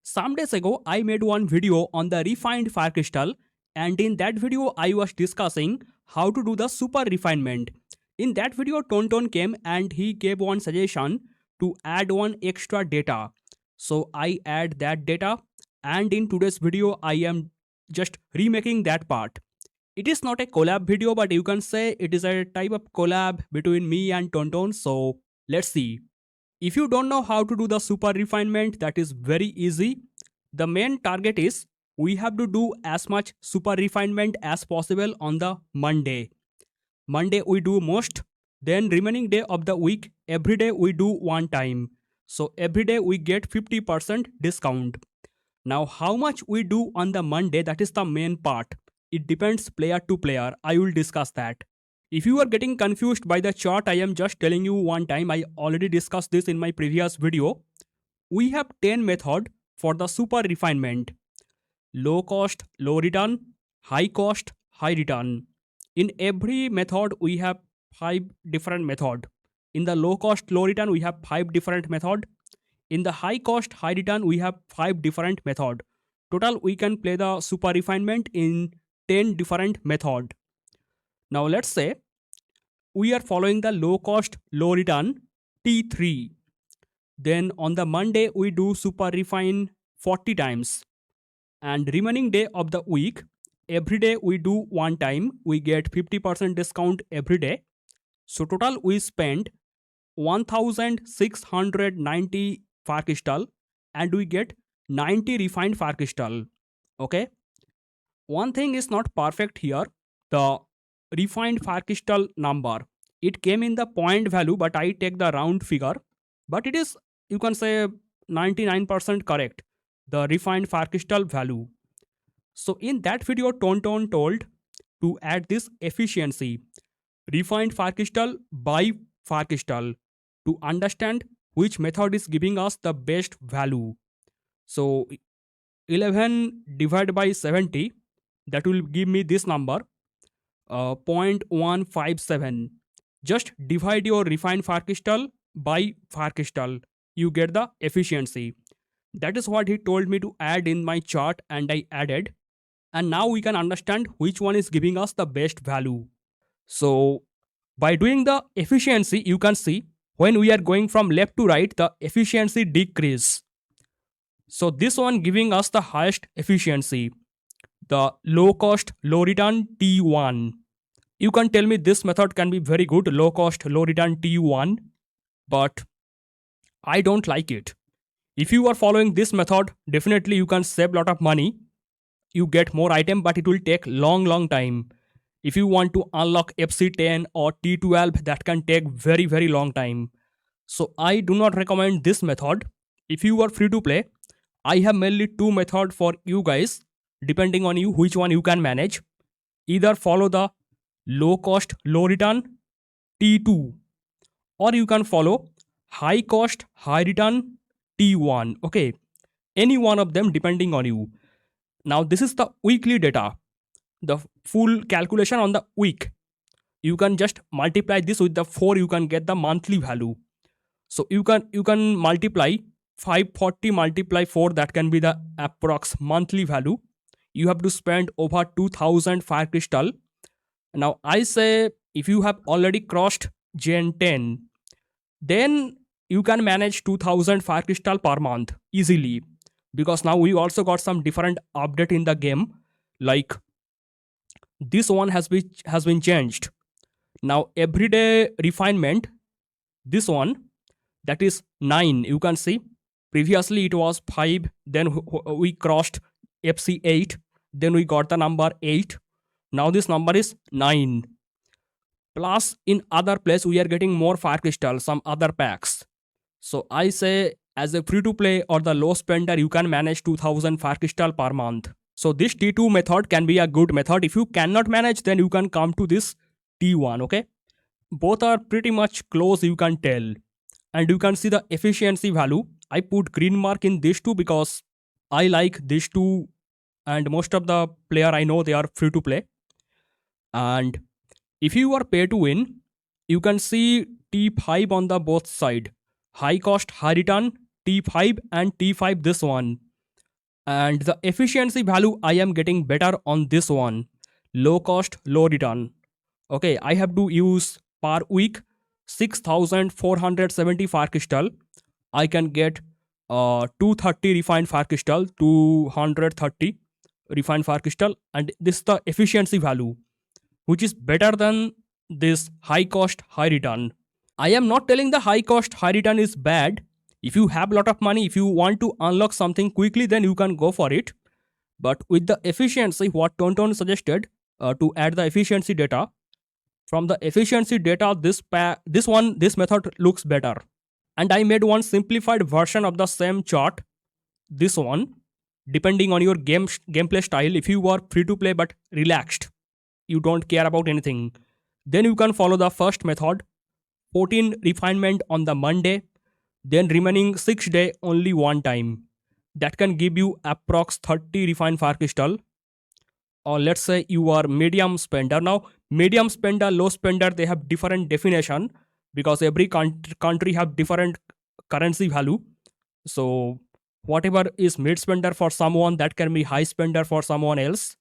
Some days ago, I made one video on the refined fire crystal, and in that video, I was discussing how to do the super refinement. In that video, Tonton came and he gave one suggestion to add one extra data. So I add that data, and in today's video, I am just remaking that part. It is not a collab video, but you can say it is a type of collab between me and Tonton. So let's see. If you don't know how to do the super refinement, that is very easy. The main target is we have to do as much super refinement as possible on the Monday. Monday we do most, then remaining day of the week, every day we do one time. So every day we get 50% discount. Now how much we do on the Monday, that is the main part. It depends player to player. I will discuss that. If you are getting confused by the chart, I am just telling you one time. I already discussed this in my previous video. We have 10 method for the super refinement. Low cost, low return, high cost, high return. In every method, we have 5 different method. In the low cost, low return, we have 5 different method. In the high cost, high return, we have 5 different method. Total, we can play the super refinement in 10 different method. Now let's say we are following the low cost, low return T3. Then on the Monday, we do super refine 40 times. And remaining day of the week, every day we do one time. We get 50% discount every day. So total we spend 1690 fire crystal and we get 90 refined fire crystal. Okay. One thing is not perfect here. The refined fire crystal number, it came in the point value, but I take the round figure, but it is, you can say, 99% correct, the refined fire crystal value. So in that video, Tonton told to add this efficiency, refined fire crystal by fire crystal, to understand which method is giving us the best value. So 11 divided by 70, that will give me this number, 0.157. Just divide your refined fire crystal by fire crystal. You get the efficiency. That is what he told me to add in my chart, and I added. And now we can understand which one is giving us the best value. So by doing the efficiency, you can see when we are going from left to right, the efficiency decrease. So this one giving us the highest efficiency, the low cost, low return T1. You can tell me this method can be very good, low cost, low return T1, but I don't like it. If you are following this method, definitely you can save a lot of money. You get more item, but it will take long time. If you want to unlock FC10 or T12, that can take very long time. So I do not recommend this method. If you are free to play, I have mainly 2 methods for you guys, depending on you which one you can manage. Either follow the low cost, low return T2, or you can follow high cost, high return T1. Okay, any one of them depending on you. Now this is the weekly data, the full calculation on the week. You can just multiply this with the 4, you can get the monthly value. So you can multiply 540 multiply 4, that can be the approx monthly value. You have to spend over 2000 fire crystal. Now I say if you have already crossed Gen 10, then you can manage 2000 fire crystal per month easily, because now we also got some different update in the game, like this one has been changed. Now everyday refinement, this one, that is 9. You can see previously it was 5, then we crossed FC 8, then we got the number 8. Now this number is 9. Plus in other place we are getting more fire crystal, some other packs. So I say as a free to play or the low spender, you can manage 2000 fire crystal per month. So this T2 method can be a good method. If you cannot manage, then you can come to this T1. Okay, both are pretty much close, you can tell. And you can see the efficiency value. I put green mark in these two because I like these two, and most of the player I know, they are free to play. And if you are pay to win, you can see T5 on the both side, high cost, high return T5 and T5 this one. And the efficiency value I am getting better on this one. Low cost, low return. Okay, I have to use per week 6470 far crystal. I can get 230 refined far crystal, 230 refined far crystal, and this is the efficiency value, which is better than this high cost, high return. I am not telling the high cost, high return is bad. If you have a lot of money, if you want to unlock something quickly, then you can go for it. But with the efficiency, what Tonton suggested to add the efficiency data, from the efficiency data, this method looks better. And I made one simplified version of the same chart. This one, depending on your gameplay style, if you are free to play but relaxed, you don't care about anything, then you can follow the first method. 14 refinement on the Monday, then remaining 6 day only one time. That can give you approx 30 refined far crystal. Or let's say you are medium spender. Now medium spender, low spender, they have different definition because every country have different currency value. So whatever is mid spender for someone, that can be high spender for someone else.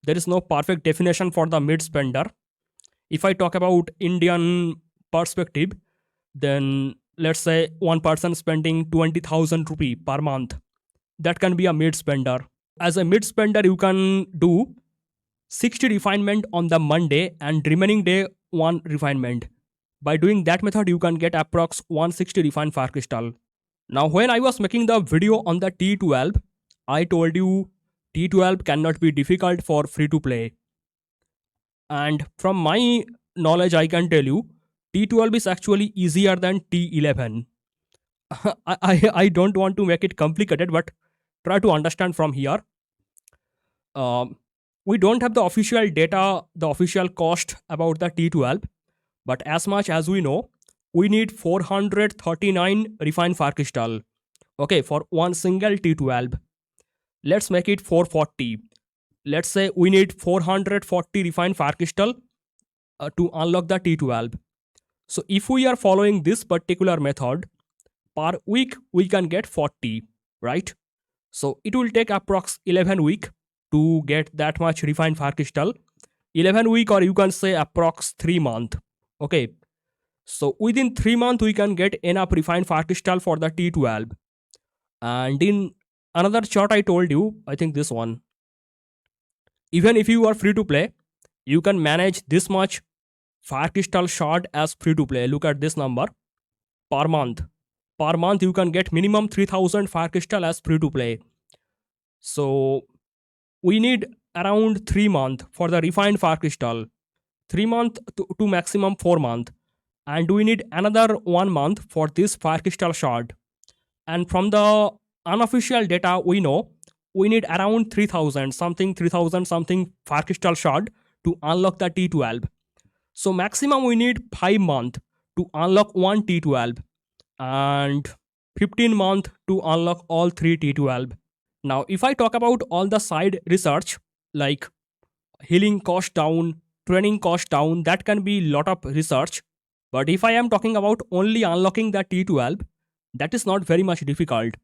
There is no perfect definition for the mid spender. If I talk about Indian perspective, then let's say one person spending 20,000 rupee per month, that can be a mid spender. As a mid spender, you can do 60 refinement on the Monday and remaining day one refinement. By doing that method, you can get approx 160 refined far crystal. Now when I was making the video on the T12, I told you T12 cannot be difficult for free to play. And from my knowledge, I can tell you T12 is actually easier than T11. I don't want to make it complicated, but try to understand from here. We don't have the official data, the official cost about the T12, but as much as we know, we need 439 refined far crystal. Okay, for one single T12. Let's make it 440. Let's say we need 440 refined far crystal to unlock the T12. So if we are following this particular method, per week we can get 40, right? So it will take approx 11 week to get that much refined far crystal. 11 week, or you can say approx 3 month. Okay. So within 3 months we can get enough refined far crystal for the T12. And in another chart I told you, I think this one, even if you are free to play, you can manage this much far crystal shard as free to play. Look at this number per month. Per month you can get minimum 3000 far crystal as free to play. So we need around 3 months for the refined far crystal. 3 months to maximum 4 months. And we need another 1 month for this far crystal shard. And from the unofficial data, we know we need around 3000 something far crystal shard to unlock the T12. So maximum we need 5 months to unlock one T12 and 15 months to unlock all 3 T12. Now if I talk about all the side research like healing cost down, training cost down, that can be lot of research. But if I am talking about only unlocking the T12, that is not very much difficult.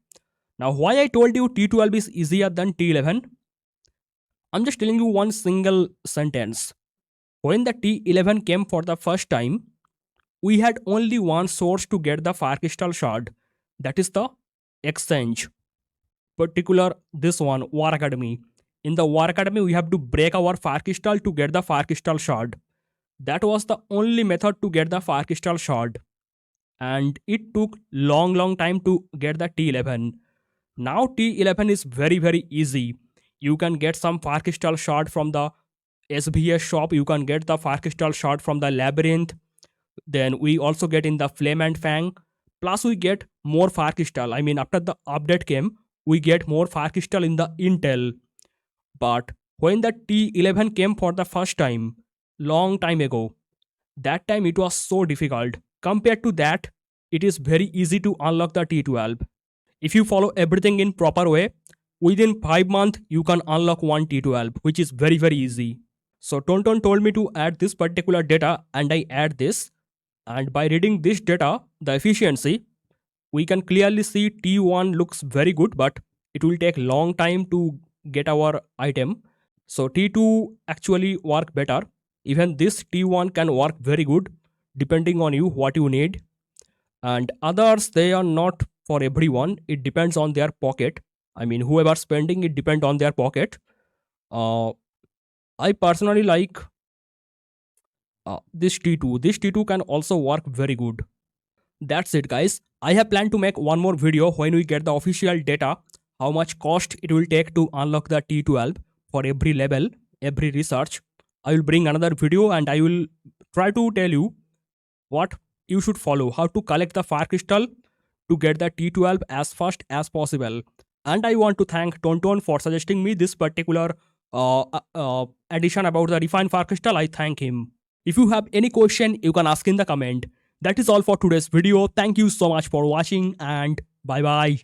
Now why I told you T12 is easier than T11? I'm just telling you one single sentence. When the T11 came for the first time, we had only one source to get the far crystal shard. That is the exchange. Particular this one, War Academy. In the War Academy, we have to break our far crystal to get the far crystal shard. That was the only method to get the far crystal shard. And it took long time to get the T11. Now T11 is very easy. You can get some far crystal shard from the SBS shop. You can get the far crystal shard from the labyrinth. Then we also get in the flame and fang. Plus we get more far crystal. I mean, after the update came, we get more far crystal in the intel. But when the T11 came for the first time, long time ago, that time it was so difficult. Compared to that, it is very easy to unlock the T12. If you follow everything in proper way, within 5 months you can unlock one T12, which is very easy. So Tonton told me to add this particular data and I add this. And by reading this data, the efficiency, we can clearly see T1 looks very good, but it will take long time to get our item. So T2 actually work better. Even this T1 can work very good depending on you what you need. And others, they are not for everyone. It depends on their pocket. I mean, whoever spending, it depend on their pocket. uh, I personally like this T2. This T2 can also work very good. That's it, guys. I have planned to make one more video when we get the official data, how much cost it will take to unlock the T12 for every level, every research. I will bring another video and I will try to tell you what you should follow, how to collect the fire crystal to get the T12 as fast as possible. And I want to thank Tonton for suggesting me this particular addition about the refined fire crystal. I thank him. If you have any question, you can ask in the comment. That is all for today's video. Thank you so much for watching and bye bye.